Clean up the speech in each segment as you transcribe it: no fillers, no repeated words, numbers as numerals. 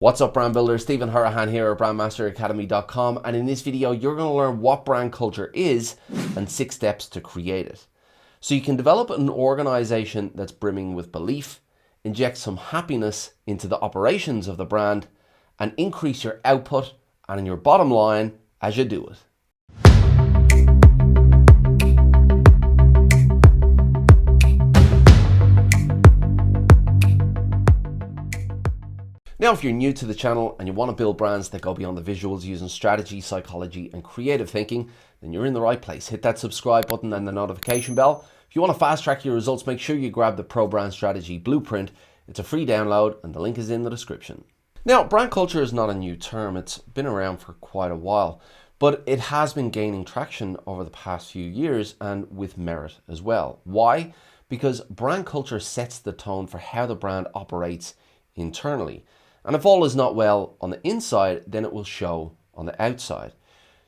What's up, brand builders? Stephen Hurahan here at brandmasteracademy.com, and in this video you're going to learn what brand culture is and 6 steps to create it. So you can develop an organization that's brimming with belief, inject some happiness into the operations of the brand, and increase your output and your bottom line as you do it. Now, if you're new to the channel and you want to build brands that go beyond the visuals using strategy, psychology, and creative thinking, then you're in the right place. Hit that subscribe button and the notification bell. If you want to fast track your results, make sure you grab the Pro Brand Strategy Blueprint. It's a free download and the link is in the description. Now, brand culture is not a new term. It's been around for quite a while, but it has been gaining traction over the past few years and with merit as well. Why? Because brand culture sets the tone for how the brand operates internally. And if all is not well on the inside, then it will show on the outside.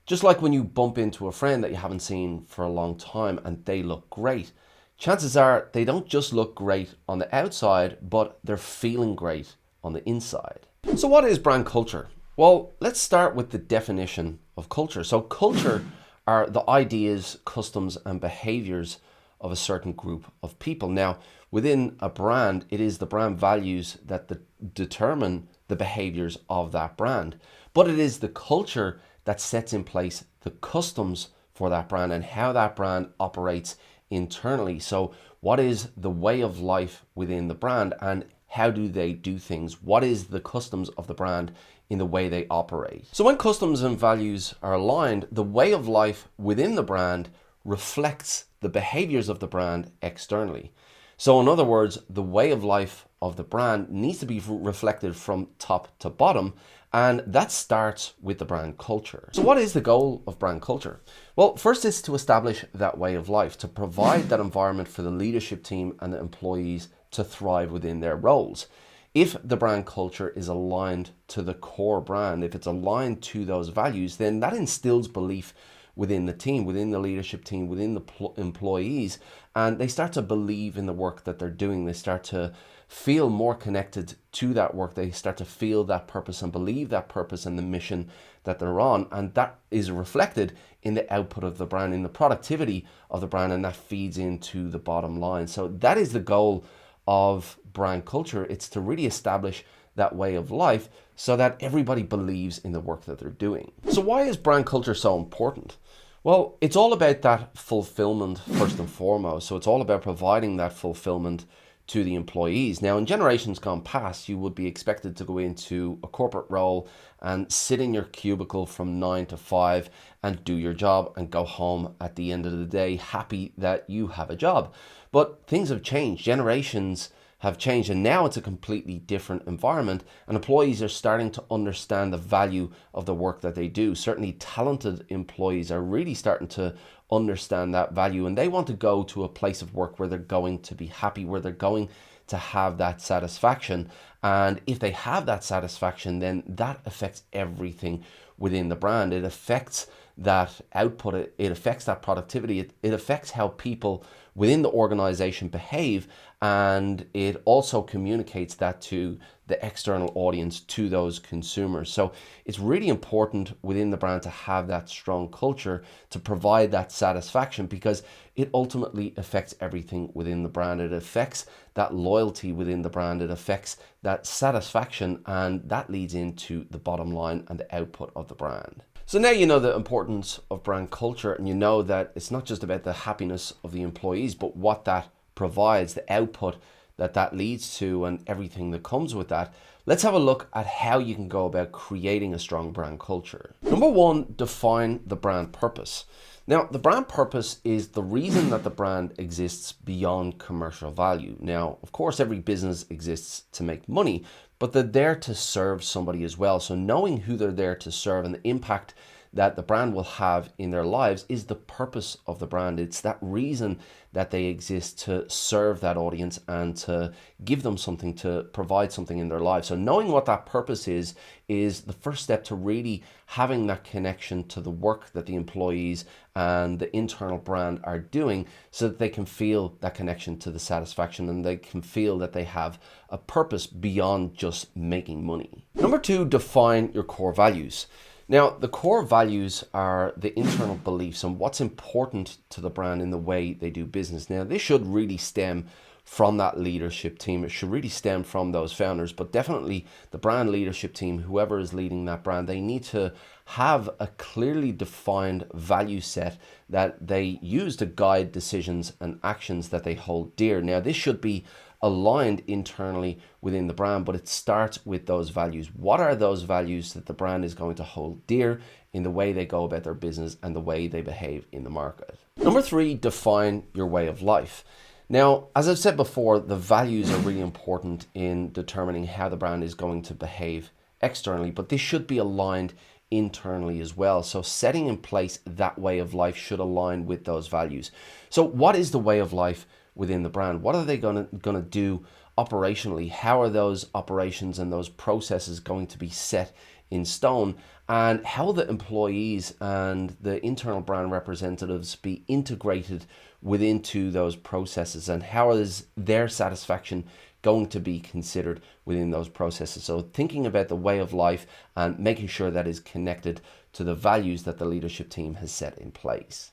Just like when you bump into a friend that you haven't seen for a long time and they look great, chances are they don't just look great on the outside, but they're feeling great on the inside. So what is brand culture? Well, let's start with the definition of culture. So culture are the ideas, customs, and behaviors of a certain group of people. Now, within a brand, it is the brand values that determine the behaviors of that brand. But it is the culture that sets in place the customs for that brand and how that brand operates internally. So what is the way of life within the brand and how do they do things? What is the customs of the brand in the way they operate? So when customs and values are aligned, the way of life within the brand reflects the behaviors of the brand externally. So in other words, the way of life of the brand needs to be reflected from top to bottom, and that starts with the brand culture. So what is the goal of brand culture? Well, first is to establish that way of life, to provide that environment for the leadership team and the employees to thrive within their roles. If the brand culture is aligned to the core brand, if it's aligned to those values, then that instills belief within the team, within the leadership team, within the employees, and they start to believe in the work that they're doing. They start to feel more connected to that work. They start to feel that purpose and believe that purpose and the mission that they're on, and that is reflected in the output of the brand, in the productivity of the brand, and that feeds into the bottom line. So that is the goal of brand culture. It's to really establish that way of life so that everybody believes in the work that they're doing. So why is brand culture so important? Well, it's all about that fulfillment first and foremost. So it's all about providing that fulfillment to the employees. Now, in generations gone past, you would be expected to go into a corporate role and sit in your cubicle from 9 to 5 and do your job and go home at the end of the day happy that you have a job. But things have changed. Generations have changed, and now it's a completely different environment, and employees are starting to understand the value of the work that they do. Certainly talented employees are really starting to understand that value, and they want to go to a place of work where they're going to be happy, where they're going to have that satisfaction. And if they have that satisfaction, then that affects everything within the brand. It affects that output, it affects that productivity, it affects how people within the organization behave, and it also communicates that to the external audience, to those consumers. So it's really important within the brand to have that strong culture to provide that satisfaction, because it ultimately affects everything within the brand. It affects that loyalty within the brand, it affects that satisfaction, and that leads into the bottom line and the output of the brand. So now you know the importance of brand culture, and you know that it's not just about the happiness of the employees, but what that provides, the output that leads to, and everything that comes with that. Let's have a look at how you can go about creating a strong brand culture. Number one, define the brand purpose. Now, the brand purpose is the reason that the brand exists beyond commercial value. Now, of course, every business exists to make money, but they're there to serve somebody as well. So knowing who they're there to serve and the impact that the brand will have in their lives is the purpose of the brand. It's that reason that they exist to serve that audience and to give them something, to provide something in their lives. So knowing what that purpose is the first step to really having that connection to the work that the employees and the internal brand are doing, so that they can feel that connection to the satisfaction and they can feel that they have a purpose beyond just making money. Number 2, define your core values. Now, the core values are the internal beliefs and what's important to the brand in the way they do business. Now, this should really stem from that leadership team. It should really stem from those founders, but definitely the brand leadership team, whoever is leading that brand, they need to have a clearly defined value set that they use to guide decisions and actions that they hold dear. Now, this should be aligned internally within the brand, but it starts with those values. What are those values that the brand is going to hold dear in the way they go about their business and the way they behave in the market? Number 3, define your way of life. Now, as I've said before, the values are really important in determining how the brand is going to behave externally, but this should be aligned internally as well. So setting in place that way of life should align with those values. So what is the way of life within the brand? What are they going to do operationally? How are those operations and those processes going to be set in stone? And how will the employees and the internal brand representatives be integrated within those processes? And how is their satisfaction going to be considered within those processes? So thinking about the way of life and making sure that is connected to the values that the leadership team has set in place.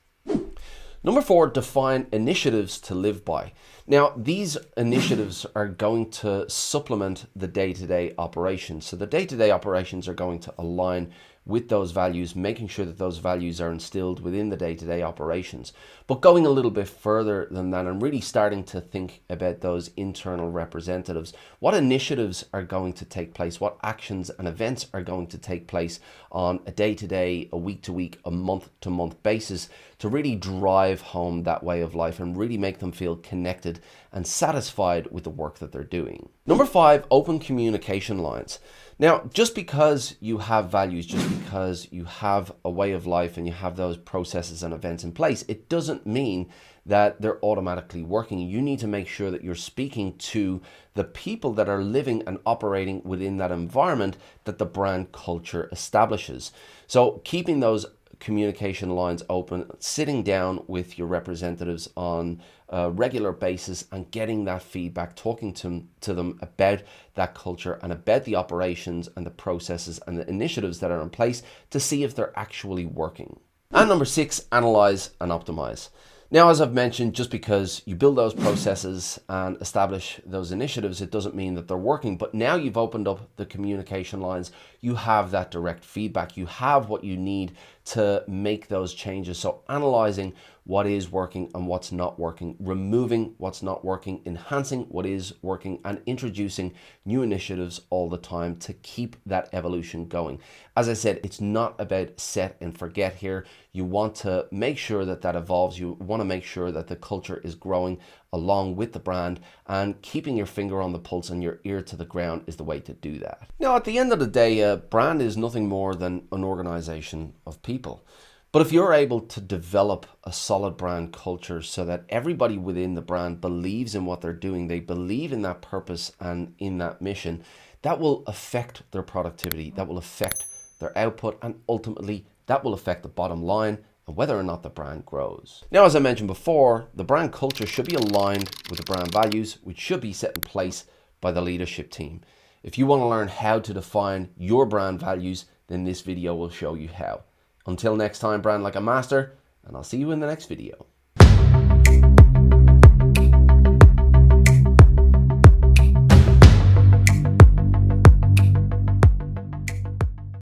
Number 4, define initiatives to live by. Now, these initiatives are going to supplement the day-to-day operations. So the day-to-day operations are going to align with those values, making sure that those values are instilled within the day-to-day operations. But going a little bit further than that and really starting to think about those internal representatives, what initiatives are going to take place, what actions and events are going to take place on a day-to-day, a week-to-week, a month-to-month basis to really drive home that way of life and really make them feel connected and satisfied with the work that they're doing. Number 5, open communication lines. Now, just because you have values, just because you have a way of life and you have those processes and events in place, it doesn't mean that they're automatically working. You need to make sure that you're speaking to the people that are living and operating within that environment that the brand culture establishes. So keeping those communication lines open, sitting down with your representatives on a regular basis and getting that feedback, talking to them about that culture and about the operations and the processes and the initiatives that are in place to see if they're actually working. And number 6, analyze and optimize. Now, as I've mentioned, just because you build those processes and establish those initiatives, it doesn't mean that they're working. But now you've opened up the communication lines, you have that direct feedback, you have what you need to make those changes. So analyzing what is working and what's not working, removing what's not working, enhancing what is working, and introducing new initiatives all the time to keep that evolution going. As I said, it's not about set and forget here. You want to make sure that that evolves. You want to make sure that the culture is growing along with the brand, and keeping your finger on the pulse and your ear to the ground is the way to do that. Now, at the end of the day, a brand is nothing more than an organization of people. But if you're able to develop a solid brand culture so that everybody within the brand believes in what they're doing, they believe in that purpose and in that mission, that will affect their productivity, that will affect their output, and ultimately that will affect the bottom line and whether or not the brand grows. Now, as I mentioned before, the brand culture should be aligned with the brand values, which should be set in place by the leadership team. If you want to learn how to define your brand values, then this video will show you how. Until next time, brand like a master, and I'll see you in the next video.